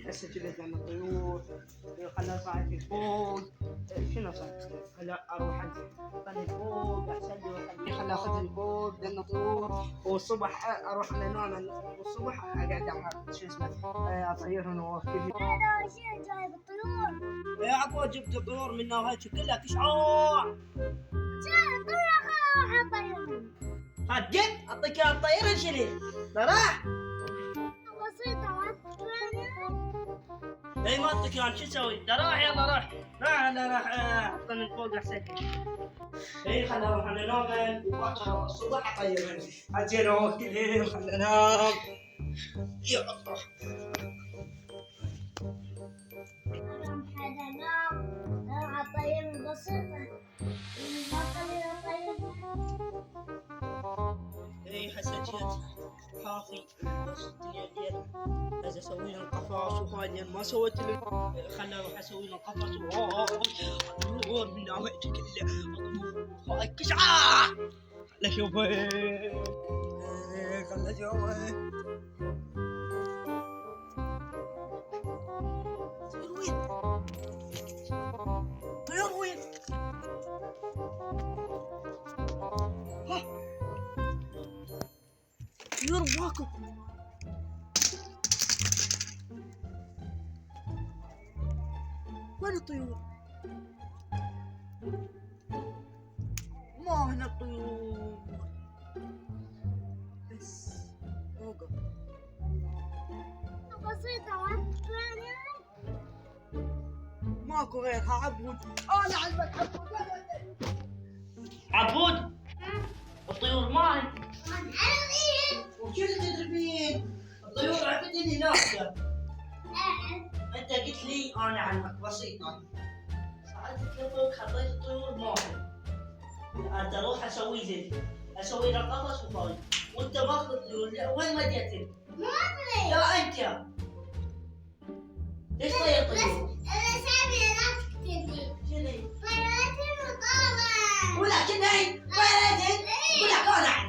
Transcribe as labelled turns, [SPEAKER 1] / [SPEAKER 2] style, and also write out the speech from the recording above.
[SPEAKER 1] هسه جبت عن الطيور. خلنا صعد فوق. شنو صار؟ هلا اروح انزل فوق احسن لي خلنا اخذني فوق لان طيور. والصبح اروح انام والصبح اقعد شو اسمه اطيرهم واوكل.
[SPEAKER 2] هذا شيء جايب الطيور.
[SPEAKER 1] يا عفوا جبت الطيور منها وهيك كلها كشعاع.
[SPEAKER 2] شايف الطيور خلاص اطيرهم.
[SPEAKER 1] هات جد اعطيك اياها تطيرها شنو؟ راح
[SPEAKER 2] بسيطة ما
[SPEAKER 1] اي ما اعطيك اياها شو اسوي؟ راح يلا راح انا راح احطني فوق احسن. اي خلنا نروح ننام وبكره الصبح اطيرها. اجي اوكل خلنا ننام. يا الله
[SPEAKER 2] حدا نام راح اطير بسيطة.
[SPEAKER 1] اي هسه جيت حافي بس الدنيا ديال لازم اسوي لهم قفص وهاي ما سويت لهم. خلنا اروح اسوي لهم قفص طيور من هيك كله هاي كشعاع. خلنا اشوفه خلنا اشوفه. طيور وين؟ طيور ماكو. وين الطيور؟ ما هنا الطيور بس موقف.
[SPEAKER 2] بسيطة
[SPEAKER 1] ماكو غيرها. عبود انا علمك عبود. عبود الطيور مالي. وشو اللي تدربين؟ الطيور عفتني ناقصة. انت قلت لي انا علمك بسيطة. صعدت لفوق حطيت الطيور مالي. انت اروح اسوي زين اسوي له قفص وفاي وانت ماخذ الطيور. وين وديتني؟
[SPEAKER 2] ما ادري.
[SPEAKER 1] لا انت ليش طير طيور؟
[SPEAKER 2] انا سامي لا تكتبي.
[SPEAKER 1] شنو؟
[SPEAKER 2] طيرتي مطارة.
[SPEAKER 1] ولا كنهي طيرتين ولا كان